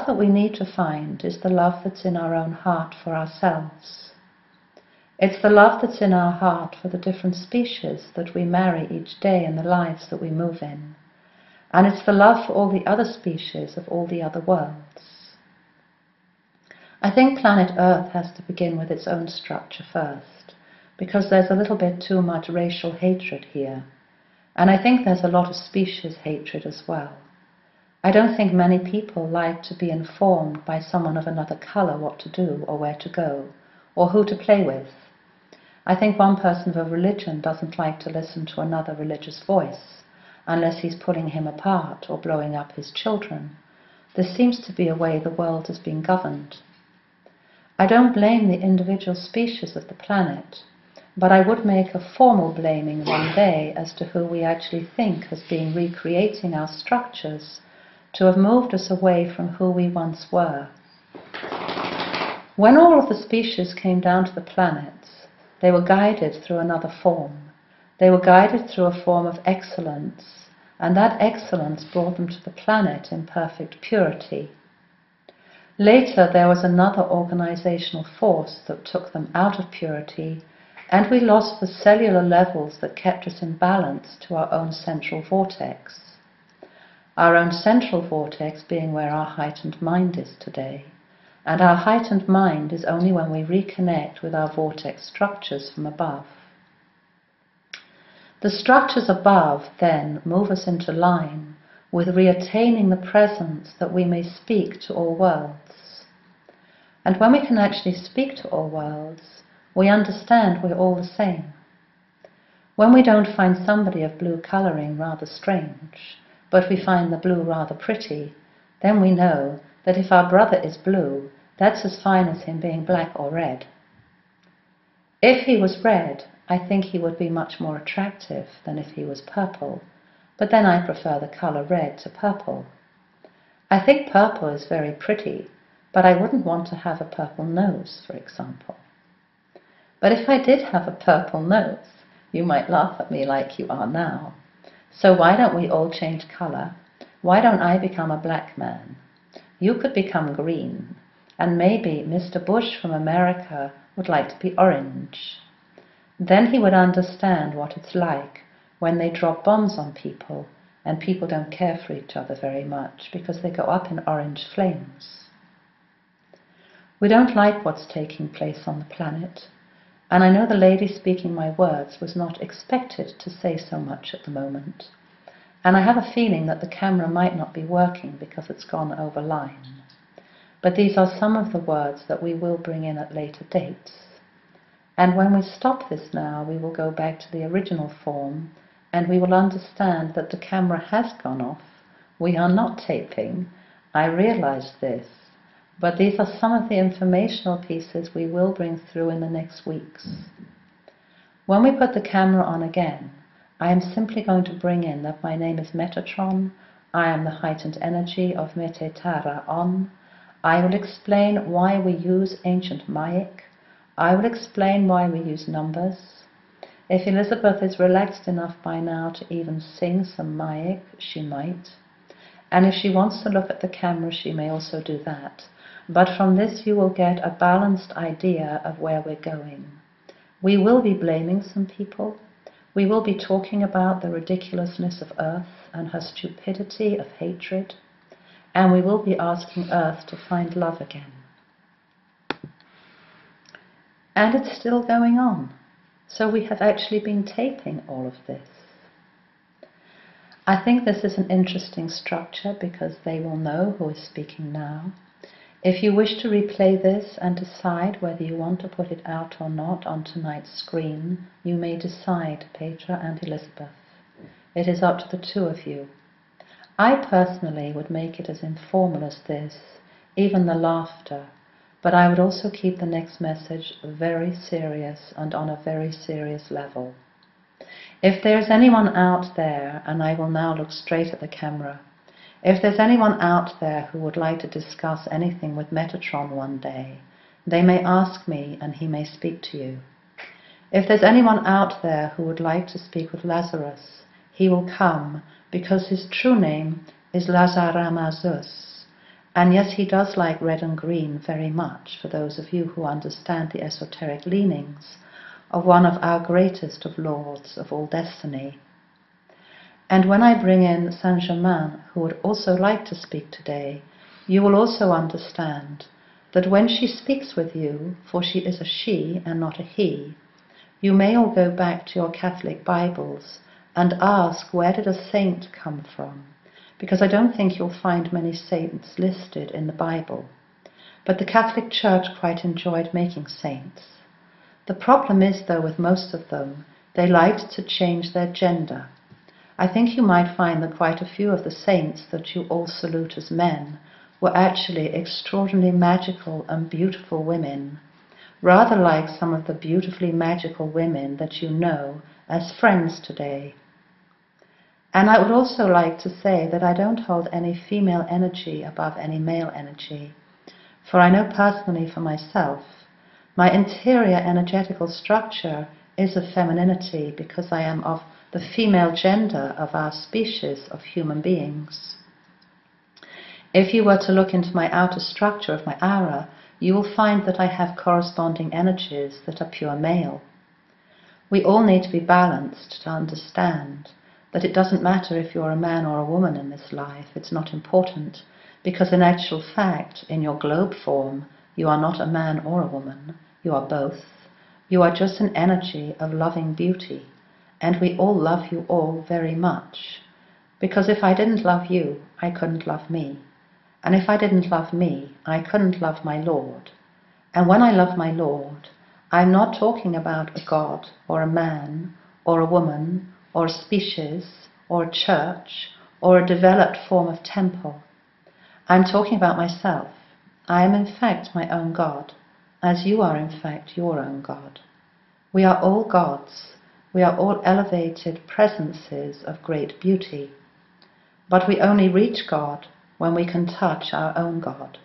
that we need to find is the love that's in our own heart for ourselves. It's the love that's in our heart for the different species that we marry each day in the lives that we move in. And it's the love for all the other species of all the other worlds. I think planet Earth has to begin with its own structure first, because there's a little bit too much racial hatred here. And I think there's a lot of species hatred as well. I don't think many people like to be informed by someone of another color what to do or where to go, or who to play with. I think one person of a religion doesn't like to listen to another religious voice, unless he's pulling him apart or blowing up his children. This seems to be a way the world is being governed. I don't blame the individual species of the planet, but I would make a formal blaming one day as to who we actually think has been recreating our structures to have moved us away from who we once were. When all of the species came down to the planets, they were guided through another form. They were guided through a form of excellence, and that excellence brought them to the planet in perfect purity. Later there was another organizational force that took them out of purity, and we lost the cellular levels that kept us in balance to our own central vortex. Our own central vortex being where our heightened mind is today. And our heightened mind is only when we reconnect with our vortex structures from above. The structures above then move us into line with reattaining the presence that we may speak to all worlds. And when we can actually speak to all worlds, we understand we're all the same. When we don't find somebody of blue colouring rather strange, but we find the blue rather pretty, then we know that if our brother is blue, that's as fine as him being black or red. If he was red, I think he would be much more attractive than if he was purple, but then I prefer the colour red to purple. I think purple is very pretty, but I wouldn't want to have a purple nose, for example. But if I did have a purple nose, you might laugh at me like you are now. So why don't we all change colour? Why don't I become a black man? You could become green, and maybe Mr. Bush from America would like to be orange. Then he would understand what it's like when they drop bombs on people and people don't care for each other very much because they go up in orange flames. We don't like what's taking place on the planet, and I know the lady speaking my words was not expected to say so much at the moment. And I have a feeling that the camera might not be working because it's gone over line. But these are some of the words that we will bring in at later dates. And when we stop this now, we will go back to the original form, and we will understand that the camera has gone off. We are not taping. I realize this. But these are some of the informational pieces we will bring through in the next weeks. When we put the camera on again, I am simply going to bring in that my name is Metatron, I am the heightened energy of Metetara On. I will explain why we use ancient Maic. I will explain why we use numbers. If Elizabeth is relaxed enough by now to even sing some Maic, she might. And if she wants to look at the camera, she may also do that. But from this you will get a balanced idea of where we're going. We will be blaming some people. We will be talking about the ridiculousness of Earth and her stupidity of hatred. And we will be asking Earth to find love again. And it's still going on. So we have actually been taping all of this. I think this is an interesting structure because they will know who is speaking now. If you wish to replay this and decide whether you want to put it out or not on tonight's screen, you may decide, Petra and Elizabeth. It is up to the two of you. I personally would make it as informal as this, even the laughter, but I would also keep the next message very serious and on a very serious level. If there is anyone out there, and I will now look straight at the camera, if there's anyone out there who would like to discuss anything with Metatron one day, they may ask me and he may speak to you. If there's anyone out there who would like to speak with Lazarus, he will come because his true name is Lazaramazus, And yes, he does like red and green very much, for those of you who understand the esoteric leanings of one of our greatest of lords of all destiny. And when I bring in Saint-Germain, who would also like to speak today, you will also understand that when she speaks with you, for she is a she and not a he, you may all go back to your Catholic Bibles and ask, where did a saint come from? Because I don't think you'll find many saints listed in the Bible. But the Catholic Church quite enjoyed making saints. The problem is, though, with most of them, they liked to change their gender. I think you might find that quite a few of the saints that you all salute as men were actually extraordinarily magical and beautiful women, rather like some of the beautifully magical women that you know as friends today. And I would also like to say that I don't hold any female energy above any male energy, for I know personally for myself, my interior energetical structure is of femininity because I am of the female gender of our species of human beings. If you were to look into my outer structure of my aura, you will find that I have corresponding energies that are pure male. We all need to be balanced to understand that it doesn't matter if you're a man or a woman in this life, it's not important, because in actual fact, in your globe form, you are not a man or a woman, you are both. You are just an energy of loving beauty, and we all love you all very much, because if I didn't love you, I couldn't love me, and if I didn't love me, I couldn't love my Lord. And when I love my Lord, I'm not talking about a God or a man or a woman or a species or a church or a developed form of temple. I'm talking about myself. I am in fact my own God, as you are in fact your own God. We are all gods. We are all elevated presences of great beauty. But we only reach God when we can touch our own God.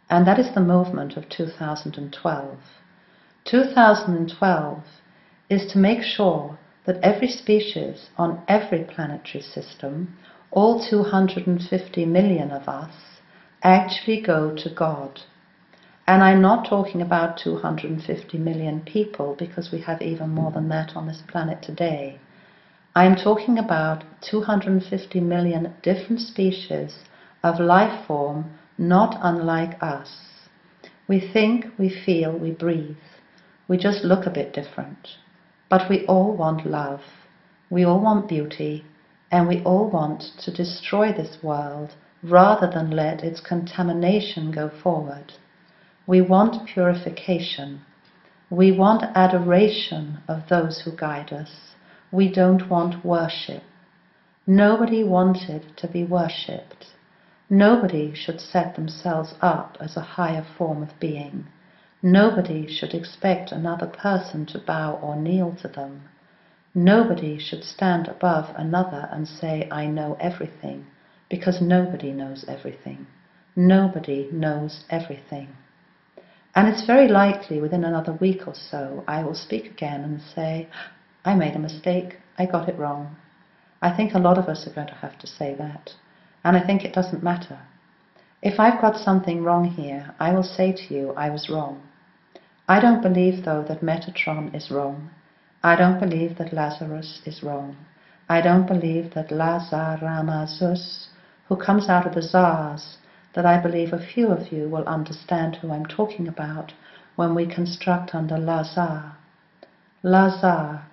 And that is the movement of 2012. 2012 is to make sure that every species on every planetary system, all 250 million of us, actually go to God. And I'm not talking about 250 million people, because we have even more than that on this planet today. I'm talking about 250 million different species of life form not unlike us. We think, we feel, we breathe. We just look a bit different. But we all want love, we all want beauty, and we all want to destroy this world rather than let its contamination go forward. We want purification. We want adoration of those who guide us. We don't want worship. Nobody wanted to be worshipped. Nobody should set themselves up as a higher form of being. Nobody should expect another person to bow or kneel to them. Nobody should stand above another and say, I know everything, because nobody knows everything. Nobody knows everything. And it's very likely within another week or so I will speak again and say, I made a mistake, I got it wrong. I think a lot of us are going to have to say that, and I think it doesn't matter. If I've got something wrong here, I will say to you, I was wrong. I don't believe, though, that Metatron is wrong. I don't believe that Lazarus is wrong. I don't believe that Lazaramazus, who comes out of the Tsars, that I believe a few of you will understand who I'm talking about when we construct under Lazar. Lazar,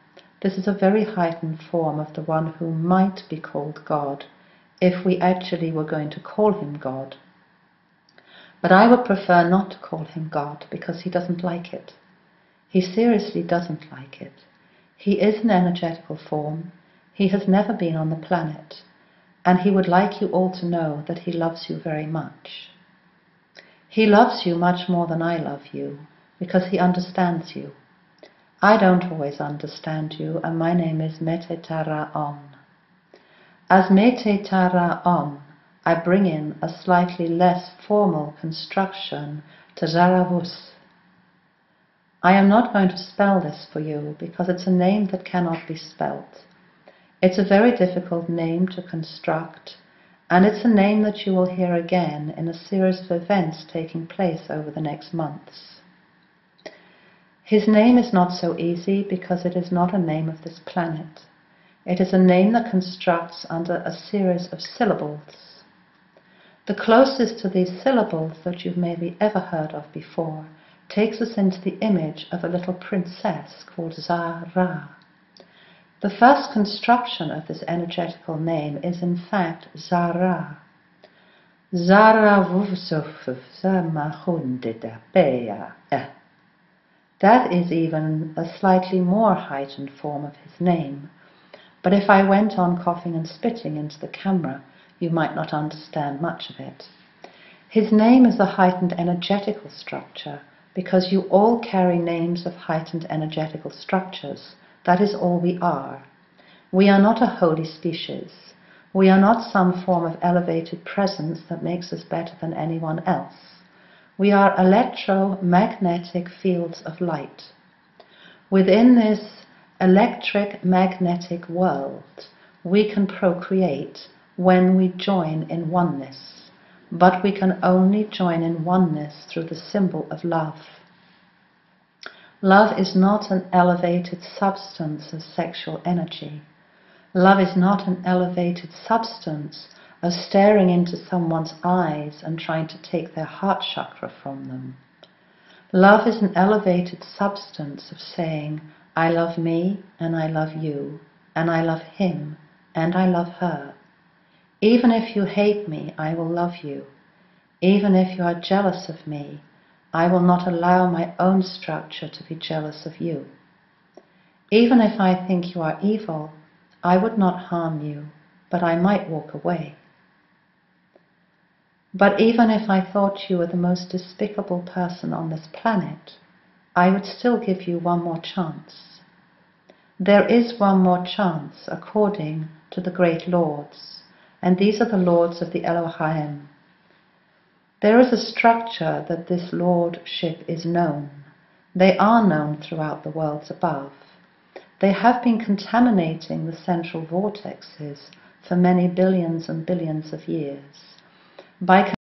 this is a very heightened form of the one who might be called God, if we actually were going to call him God. But I would prefer not to call him God, because he doesn't like it. He seriously doesn't like it. He is an energetical form. He has never been on the planet. And he would like you all to know that he loves you very much. He loves you much more than I love you, because he understands you. I don't always understand you, and my name is Metetara Om. As Metetara Om, I bring in a slightly less formal construction to Zaravus. I am not going to spell this for you because it's a name that cannot be spelt. It's a very difficult name to construct, and it's a name that you will hear again in a series of events taking place over the next months. His name is not so easy because it is not a name of this planet. It is a name that constructs under a series of syllables. The closest to these syllables that you've maybe ever heard of before takes us into the image of a little princess called Zara. The first construction of this energetical name is in fact Zara. Zara That is even a slightly more heightened form of his name, but if I went on coughing and spitting into the camera, you might not understand much of it. His name is a heightened energetical structure because you all carry names of heightened energetical structures. That is all we are. We are not a holy species. We are not some form of elevated presence that makes us better than anyone else. We are electromagnetic fields of light. Within this electric magnetic world, we can procreate when we join in oneness, but we can only join in oneness through the symbol of love. Love is not an elevated substance of sexual energy. Love is not an elevated substance of staring into someone's eyes and trying to take their heart chakra from them. Love is an elevated substance of saying, I love me, and I love you, and I love him, and I love her. Even if you hate me, I will love you. Even if you are jealous of me, I will not allow my own structure to be jealous of you. Even if I think you are evil, I would not harm you, but I might walk away. But even if I thought you were the most despicable person on this planet, I would still give you one more chance. There is one more chance according to the great lords, and these are the lords of the Elohaem. There is a structure that this lordship is known. They are known throughout the worlds above. They have been contaminating the central vortexes for many billions and billions of years. By